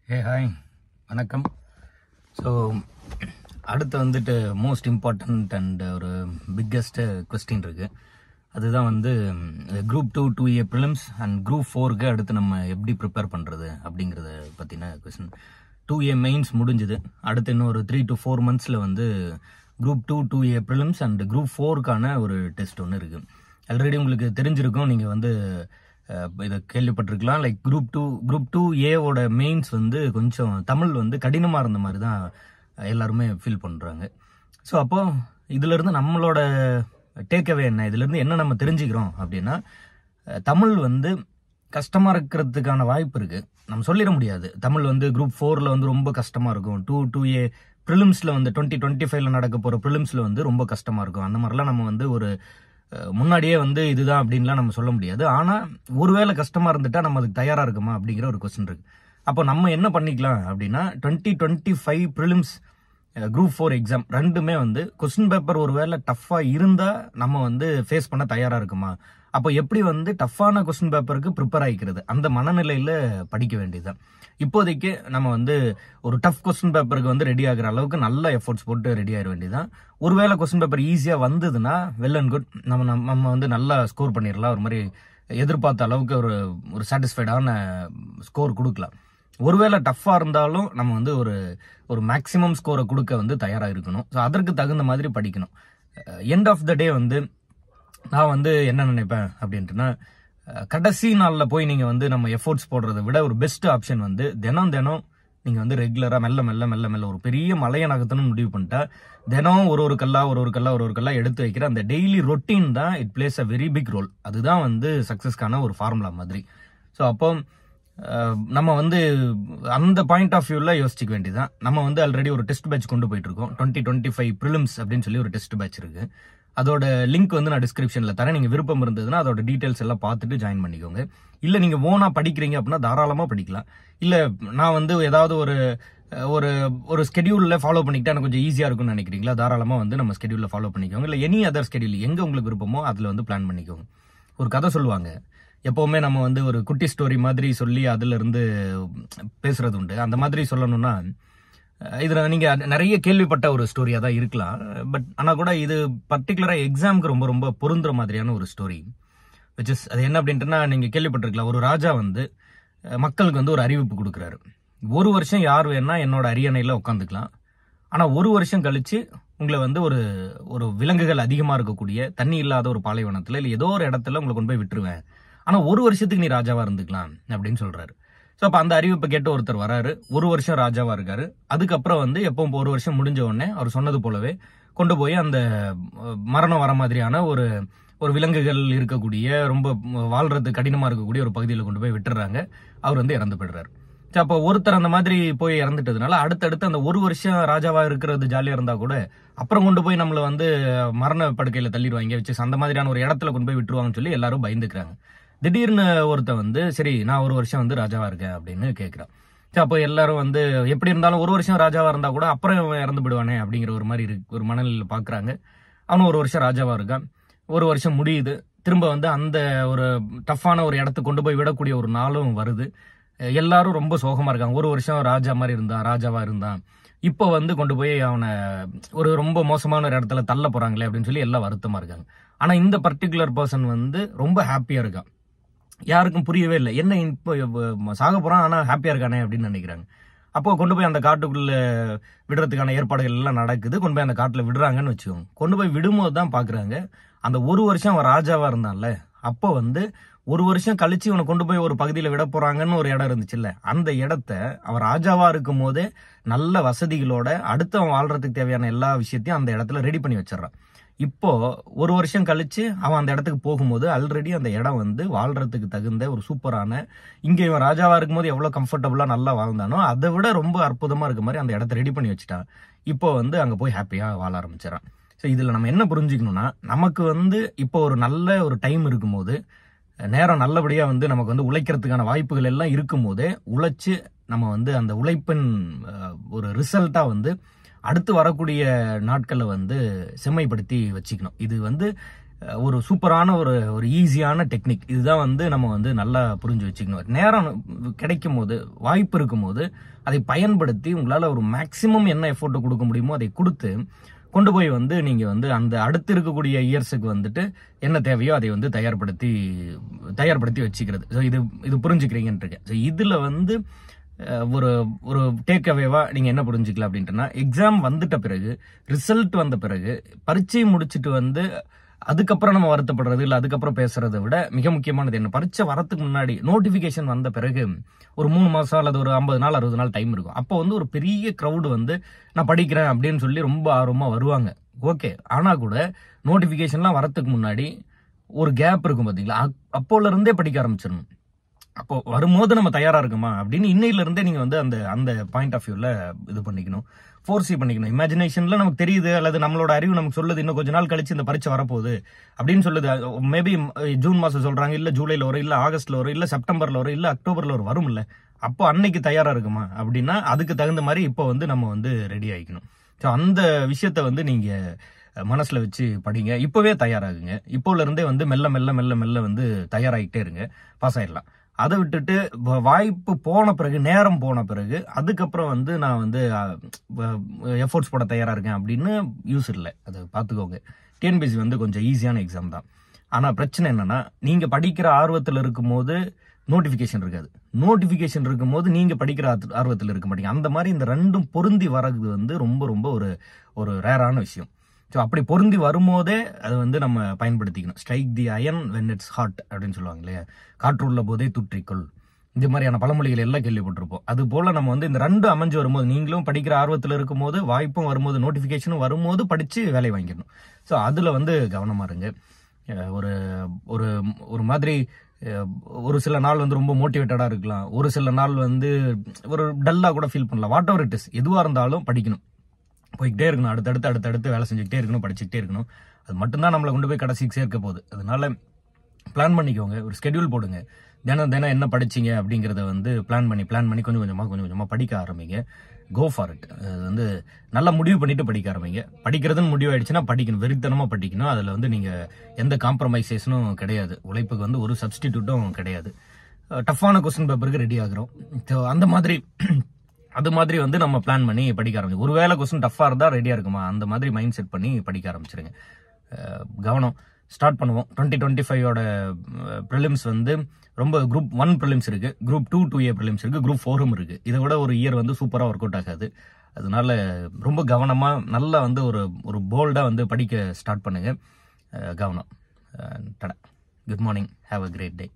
Hey hi வணக்கம். So அடுத்து வந்துட்டு மோஸ்ட் இம்பார்ட்டண்ட் அண்ட் ஒரு பிக்கஸ்ட் கொஸ்டின் இருக்குது. அதுதான் வந்து group 2 2A prelims and group 4க்கு அடுத்து நம்ம எப்படி ப்ரிப்பேர் பண்ணுறது அப்படிங்கிறத பற்றின கொஸ்டின். 2A மெயின்ஸ் முடிஞ்சுது. அடுத்து இன்னும் ஒரு 3 to 4 monthஸில் வந்து group 2 2A prelims and group 4க்கான ஒரு டெஸ்ட் ஒன்று இருக்குது. ஆல்ரெடி உங்களுக்கு தெரிஞ்சிருக்கும், நீங்கள் வந்து இதை கேள்விப்பட்டிருக்கலாம். லைக் குரூப் 2A மெயின்ஸ் வந்து கொஞ்சம் தமிழ் வந்து கடினமாக இருந்த மாதிரி தான் எல்லாருமே ஃபீல் பண்ணுறாங்க. ஸோ அப்போ இதிலிருந்து நம்மளோட டேக்அவே என்ன, இதுலேருந்து என்ன நம்ம தெரிஞ்சுக்கிறோம் அப்படின்னா, தமிழ் வந்து கஷ்டமாக இருக்கிறதுக்கான வாய்ப்பு இருக்குது. நம்ம சொல்லிட முடியாது தமிழ் வந்து குரூப் 4ல் வந்து ரொம்ப கஷ்டமாக இருக்கும், 2A ப்ரிலிம்ஸில் வந்து 2025ல் நடக்க போகிற ப்ரிலிம்ஸில் வந்து ரொம்ப கஷ்டமாக இருக்கும். அந்த மாதிரிலாம் நம்ம வந்து ஒரு முன்னாடியே வந்து இதுதான் அப்படின்லாம் நம்ம சொல்ல முடியாது. ஆனால் ஒருவேளை கஷ்டமாக இருந்துட்டா நம்ம அதுக்கு தயாராக இருக்குமா அப்படிங்கிற ஒரு கொஸ்டின் இருக்குது. அப்போ நம்ம என்ன பண்ணிக்கலாம் அப்படின்னா, 2025 ப்ரிலிம்ஸ் குரூப் 4 எக்ஸாம் ரெண்டுமே வந்து கொஸ்டின் பேப்பர் ஒருவேளை டஃப்பாக இருந்தால் நம்ம வந்து ஃபேஸ் பண்ண தயாராக இருக்குமா, அப்போ எப்படி வந்து டஃப்பான கொஸ்டின் பேப்பருக்கு ப்ரிப்பேர் ஆகிக்கிறது, அந்த மனநிலையில் படிக்க வேண்டியதுதான். இப்போதைக்கு நம்ம வந்து ஒரு டஃப் கொஸ்டின் பேப்பருக்கு வந்து ரெடி ஆகிற அளவுக்கு நல்ல எஃபோர்ட்ஸ் போட்டு ரெடி ஆகிட வேண்டியதுதான். ஒருவேளை கொஸ்டின் பேப்பர் ஈஸியாக வந்ததுன்னா வெல் அண்ட் குட், நம்ம வந்து நல்லா ஸ்கோர் பண்ணிடலாம். ஒரு மாதிரி எதிர்பார்த்த அளவுக்கு ஒரு சாட்டிஸ்ஃபைடான ஸ்கோர் கொடுக்கலாம். ஒருவேளை டஃப்பாக இருந்தாலும் நம்ம வந்து ஒரு மேக்ஸிமம் ஸ்கோரை கொடுக்க வந்து தயாராக இருக்கணும். ஸோ அதற்கு தகுந்த மாதிரி படிக்கணும். எண்ட் ஆஃப் த டே வந்து நான் வந்து என்ன நினைப்பேன் அப்படின்ட்டுனா, கடைசி நாளில் போய் நீங்கள் வந்து நம்ம எஃபோர்ட்ஸ் போடுறதை விட ஒரு பெஸ்ட் ஆப்ஷன் வந்து தினம் நீங்கள் வந்து ரெகுலராக மெல்ல ஒரு பெரிய மலையை நகர்த்தணும்னு முடிவு பண்ணிட்டா, தினம் ஒரு கல்லா எடுத்து வைக்கிற அந்த டெய்லி ரொட்டீன் தான் it plays a very big role. அதுதான் வந்து சக்ஸஸ்க்கான ஒரு ஃபார்முலா மாதிரி. ஸோ அப்போ நம்ம வந்து அந்த பாயிண்ட் ஆஃப் வியூவில் யோசிச்சுக்க வேண்டியதான். நம்ம வந்து ஆல்ரெடி ஒரு டெஸ்ட் பேட்ச் கொண்டு போயிட்டு இருக்கோம். 2025 ப்ரிலிம்ஸ் அப்படின்னு சொல்லி ஒரு டெஸ்ட் பேட்ச் இருக்கு. அதோட லிங்க் வந்து நான் டிஸ்கிரிப்ஷனில் தரேன். நீங்கள் விருப்பம் இருந்ததுன்னா அதோட டீட்டெயில்ஸ் எல்லாம் பார்த்துட்டு ஜாயின் பண்ணிக்கோங்க. இல்லை நீங்கள் ஓனாக படிக்கிறீங்க அப்படின்னா தாராளமாக படிக்கலாம். இல்லை நான் வந்து ஏதாவது ஒரு ஸ்கெடியூலில் ஃபாலோ பண்ணிக்கிட்டா எனக்கு கொஞ்சம் ஈஸியாக இருக்கும்னு நினைக்கிறீங்களா, தாராளமாக வந்து நம்ம ஸ்கெடியூலில் ஃபாலோ பண்ணிக்கோங்க. இல்லை எனி அதர் ஸ்கெடியூல் எங்கே உங்களுக்கு விருப்பமோ அதில் வந்து பிளான் பண்ணிக்கோங்க. ஒரு கதை சொல்லுவாங்க எப்போவுமே, நம்ம வந்து ஒரு குட்டி ஸ்டோரி மாதிரி சொல்லி அதில் இருந்து பேசுறது உண்டு. அந்த மாதிரி சொல்லணும்னா, இதில் நீங்கள் நிறைய கேள்விப்பட்ட ஒரு ஸ்டோரியாக தான் இருக்கலாம். பட் ஆனால் கூட இது பர்டிகுலராக எக்ஸாமுக்கு ரொம்ப ரொம்ப பொருந்துற மாதிரியான ஒரு ஸ்டோரி. விச் இஸ் அது என்ன அப்படின்ட்டுனா, நீங்கள் கேள்விப்பட்டிருக்கலாம். ஒரு ராஜா வந்து மக்களுக்கு வந்து ஒரு அறிவிப்பு கொடுக்குறாரு. 1 வருஷம் யார் வேணா என்னோட அரியணையில் உட்காந்துக்கலாம், ஆனால் 1 வருஷம் கழிச்சு உங்களை வந்து ஒரு விலங்குகள் அதிகமாக இருக்கக்கூடிய தண்ணி இல்லாத ஒரு பாலைவனத்தில் இல்லை ஏதோ ஒரு இடத்துல உங்களை கொண்டு போய் விட்டுருவேன், ஆனால் 1 வருஷத்துக்கு நீ ராஜாவாக இருந்துக்கலாம் அப்படின்னு சொல்கிறாரு. ஸோ அப்போ அந்த அறிவிப்பை கேட்டு ஒருத்தர் வராரு. 1 வருஷம் ராஜாவாக இருக்காரு. அதுக்கப்புறம் வந்து எப்போ 1 வருஷம் முடிஞ்ச உடனே அவர் சொன்னது போலவே கொண்டு போய் அந்த மரணம் வர மாதிரியான ஒரு விலங்குகள் இருக்கக்கூடிய ரொம்ப வாழ்றது கடினமாக இருக்கக்கூடிய ஒரு பகுதியில் கொண்டு போய் விட்டுறாங்க. அவர் வந்து இறந்து போயிடுறாரு. ஸோ அப்போ ஒருத்தர் அந்த மாதிரி போய் இறந்துட்டதுனால அடுத்தடுத்து அந்த 1 வருஷம் ராஜாவாக இருக்கிறது ஜாலியாக இருந்தால் கூட அப்புறம் கொண்டு போய் நம்மளை வந்து மரண படுக்கையில் தள்ளிடுவாங்க வச்சு அந்த மாதிரியான ஒரு இடத்துல கொண்டு போய் விட்டுருவாங்கன்னு சொல்லி எல்லாரும் பயந்துக்கிறாங்க. திடீர்னு ஒருத்தன் வந்து சரி நான் 1 வருஷம் வந்து ராஜாவா இருக்கேன் அப்படின்னு கேட்கிறான். அப்போ எல்லாரும் வந்து எப்படி இருந்தாலும் 1 வருஷம் ராஜாவா இருந்தா கூட அப்புறம் இறந்து விடுவானே அப்படிங்கிற ஒரு மாதிரி ஒரு மனநிலையில் பாக்குறாங்க. அவனும் 1 வருஷம் ராஜாவா இருக்கான். 1 வருஷம் முடியுது. திரும்ப வந்து அந்த ஒரு டஃப்பான ஒரு இடத்துக்கு கொண்டு போய் விடக்கூடிய ஒரு நாளும் வருது. எல்லாரும் ரொம்ப சோகமா இருக்காங்க. 1 வருஷம் ராஜாவா இருந்தான், இப்போ வந்து கொண்டு போய் அவனை ஒரு ரொம்ப மோசமான ஒரு இடத்துல தள்ள போறாங்களே அப்படின்னு சொல்லி எல்லாம் வருத்தமா இருக்காங்க. ஆனா இந்த பர்டிகுலர் பர்சன் வந்து ரொம்ப ஹாப்பியா இருக்கான். யாருக்கும் புரியவே இல்லை, என்ன இப்போ சாக போறான் ஆனா ஹாப்பியா இருக்கானே அப்படின்னு நினைக்கிறாங்க. அப்போ கொண்டு போய் அந்த காட்டுக்குள்ள விடுறதுக்கான ஏற்பாடுகள் எல்லாம் நடக்குது. கொண்டு போய் அந்த காட்டுல விடுறாங்கன்னு வச்சுக்கோங்க. கொண்டு போய் விடும்போது தான் பாக்குறாங்க, அந்த 1 வருஷம் அவன் ராஜாவா இருந்தான்ல, அப்போ வந்து 1 வருஷம் கழிச்சு இவனை கொண்டு போய் ஒரு பகுதியில் விட போறாங்கன்னு ஒரு இடம் இருந்துச்சுல்ல, அந்த இடத்த அவன் ராஜாவா இருக்கும் போதே நல்ல வசதிகளோட அடுத்து அவன் வாழ்றதுக்கு தேவையான எல்லா விஷயத்தையும் அந்த இடத்துல ரெடி பண்ணி வச்சிடறான். இப்போ 1 வருஷம் கழிச்சு அவன் அந்த இடத்துக்கு போகும்போது ஆல்ரெடி அந்த இடம் வந்து வாழ்றதுக்கு தகுந்த ஒரு சூப்பரான, இங்க இவன் ராஜாவா இருக்கும்போது எவ்வளவு கம்ஃபர்டபுளா நல்லா வாழ்ந்தானோ அதை விட ரொம்ப அற்புதமா இருக்க மாதிரி அந்த இடத்த ரெடி பண்ணி வச்சுட்டான். இப்போ வந்து அங்க போய் ஹாப்பியா வாழ ஆரம்பிச்சிடறான். ஸோ இதுல நம்ம என்ன புரிஞ்சுக்கணும்னா, நமக்கு வந்து இப்போ ஒரு நல்ல ஒரு டைம் இருக்கும்போது, நேரம் நல்லபடியா வந்து நமக்கு வந்து உழைக்கிறதுக்கான வாய்ப்புகள் எல்லாம் இருக்கும் போதே உழைச்சு நம்ம வந்து அந்த உழைப்பின் ஒரு ரிசல்ட்டா வந்து அடுத்து வரக்கூடிய நாட்களை வந்து செம்மைப்படுத்தி வச்சுக்கணும். இது வந்து ஒரு சூப்பரான ஒரு ஒரு ஈஸியான டெக்னிக். இதுதான் வந்து நம்ம வந்து நல்லா புரிஞ்சு வச்சுக்கணும். நேரம் கிடைக்கும் போது, வாய்ப்பு இருக்கும் போது அதை பயன்படுத்தி உங்களால ஒரு மேக்சிமம் என்ன எஃபோர்ட் கொடுக்க முடியுமோ அதை கொடுத்து கொண்டு போய் வந்து நீங்க வந்து அந்த அடுத்து இருக்கக்கூடிய இயர்ஸுக்கு வந்துட்டு என்ன தேவையோ அதை வந்து தயார்படுத்தி வச்சுக்கிறது. ஸோ இது புரிஞ்சுக்கிறீங்கன்னு இருக்கேன். ஸோ இதுல வந்து ஒரு ஒரு டேக் அவேவா நீங்க என்ன புரிஞ்சுக்கலாம் அப்படின்ட்டுனா, எக்ஸாம் வந்துட்ட பிறகு, ரிசல்ட் வந்த பிறகு, பரீட்சை முடிச்சுட்டு வந்து அதுக்கப்புறம் நம்ம வருத்தப்படுறது இல்ல அதுக்கப்புறம் பேசுறதை விட மிக முக்கியமானது என்ன, பரீட்சை வரத்துக்கு முன்னாடி நோட்டிபிகேஷன் வந்த பிறகு ஒரு 3 மாசம் அல்லது ஒரு 50 நாள் 60 நாள் டைம் இருக்கும். அப்போ வந்து ஒரு பெரிய கிரௌடு வந்து நான் படிக்கிறேன் அப்படின்னு சொல்லி ரொம்ப ஆர்வமா வருவாங்க. ஓகே, ஆனா கூட நோட்டிபிகேஷன்லாம் வரத்துக்கு முன்னாடி ஒரு கேப் இருக்கும் பாத்தீங்களா, அப்போல இருந்தே படிக்க ஆரம்பிச்சிடணும். அப்போ வரும்போது நம்ம தயாரா இருக்குமா அப்படின்னு இன்னையில இருந்தே நீங்க வந்து அந்த அந்த பாயிண்ட் ஆஃப் வியூல இது பண்ணிக்கணும், ஃபோர்ஸி பண்ணிக்கணும். இமேஜினேஷன்ல நமக்கு தெரியுது அல்லது நம்மளோட அறிவு நமக்கு சொல்லுது இன்னும் கொஞ்ச நாள் கழிச்சு இந்த பரீட்சை வரப்போகுது அப்படின்னு சொல்லுது. மேபி ஜூன் மாசம் சொல்றாங்க, இல்ல ஜூலைல வரும், இல்ல ஆகஸ்ட்ல வரும், இல்ல செப்டம்பர்ல வரும், இல்ல அக்டோபர்ல வரும் இல்ல. அப்போ அன்னைக்கு தயாரா இருக்குமா அப்படின்னா அதுக்கு தகுந்த மாதிரி இப்போ வந்து நம்ம வந்து ரெடி ஆயிக்கணும். ஸோ அந்த விஷயத்த வந்து நீங்க மனசுல வச்சு படிங்க. இப்பவே தயாராகுங்க. இப்போல இருந்தே வந்து மெல்ல மெல்ல மெல்ல மெல்ல வந்து தயாராகிட்டே இருங்க, பாஸ் ஆயிடலாம். அதை விட்டுட்டு வாய்ப்பு போன பிறகு, நேரம் போன பிறகு அதுக்கப்புறம் வந்து நான் வந்து எஃபோர்ட்ஸ் போட தயாரா இருக்கேன் அப்படின்னு யூஸ் இல்லை. அதை பார்த்துக்கோங்க. டிஎன்பிஎஸ்சி வந்து கொஞ்சம் ஈஸியான எக்ஸாம் தான். ஆனா பிரச்சனை என்னன்னா, நீங்க படிக்கிற ஆர்வத்தில் இருக்கும் போது நோட்டிபிகேஷன் இருக்காது, நோட்டிபிகேஷன் இருக்கும் போது நீங்க படிக்கிற ஆர்வத்தில் இருக்க மாட்டீங்க. அந்த மாதிரி இந்த ரெண்டும் பொருந்தி வர்றது வந்து ரொம்ப ரொம்ப ஒரு ரேரான விஷயம். ஸோ அப்படி பொருந்தி வரும்போதே அது வந்து நம்ம பயன்படுத்திக்கணும். Strike the iron when it's hot அப்படின்னு சொல்லுவாங்க இல்லையா, காற்று உள்ள போதே துற்றிக்கொள். இந்த மாதிரியான பழமொழிகள் எல்லாம் கேள்விப்பட்டிருப்போம். அது போல நம்ம வந்து இந்த ரெண்டு அமைஞ்சு வரும்போது, நீங்களும் படிக்கிற ஆர்வத்தில் இருக்கும் போது, வாய்ப்பும் வரும்போது, நோட்டிபிகேஷனும் வரும்போது படிச்சு வேலை வாங்கிடணும். ஸோ அதுல வந்து கவனமா இருங்க. ஒரு ஒரு ஒரு மாதிரி ஒரு சில நாள் வந்து ரொம்ப மோட்டிவேட்டடா இருக்கலாம், ஒரு சில நாள் வந்து ஒரு டல்லா கூட ஃபீல் பண்ணலாம். வாட் எவர் இட் இஸ், எதுவா இருந்தாலும் படிக்கணும், போய்கிட்டே இருக்கணும், அடுத்தடுத்து வேலை செஞ்சுக்கிட்டே இருக்கணும், படிச்சுக்கிட்டே இருக்கணும். அது மட்டும்தான் நம்மளை கொண்டு போய் கடைசிக்கு சேர்க்க போகுது. அதனால பிளான் பண்ணிக்கோங்க, ஒரு ஸ்கெடியூல் போடுங்க. தினம் என்ன படிச்சீங்க அப்படிங்கறத வந்து பிளான் பண்ணி கொஞ்சம் கொஞ்சமா படிக்க ஆரம்பிங்க. Go for it. அது வந்து நல்லா முடிவு பண்ணிட்டு படிக்க ஆரம்பிங்க. படிக்கிறதுன்னு முடிவு ஆயிடுச்சுன்னா படிக்கணும், வெறித்தனமா படிக்கணும். அதுல வந்து நீங்க எந்த காம்ப்ரமைசேஷனும் கிடையாது, உழைப்புக்கு வந்து ஒரு சப்ஸ்டிடியூட்டும் கிடையாது. டஃப்பான கொஸ்டின் பேப்பருக்கு ரெடி ஆகிறோம். அது மாதிரி வந்து நம்ம பிளான் பண்ணி படிக்க ஆரம்பிச்சு, ஒருவேளை கொஸ்டின் டஃபா இருந்தா ரெடியா இருக்குமா அந்த மாதிரி மைண்ட் செட் பண்ணி படிக்க ஆரம்பிச்சிருங்க. கவனம். ஸ்டார்ட் பண்ணுவோம். 2025 ப்ரிலிம்ஸ் வந்து ரொம்ப குரூப் 1 ப்ரிலிம்ஸ் இருக்கு, குரூப் 2 2A ப்ரிலிம்ஸ் இருக்கு, குரூப் 4 இருக்கு. இதை விட ஒரு இயர் வந்து சூப்பரா ஒர்க் அவுட் ஆகாது. அதனால ரொம்ப கவனமா நல்லா வந்து ஒரு போல்டா வந்து படிக்க ஸ்டார்ட் பண்ணுங்க. கவனம். Good morning, have a great day.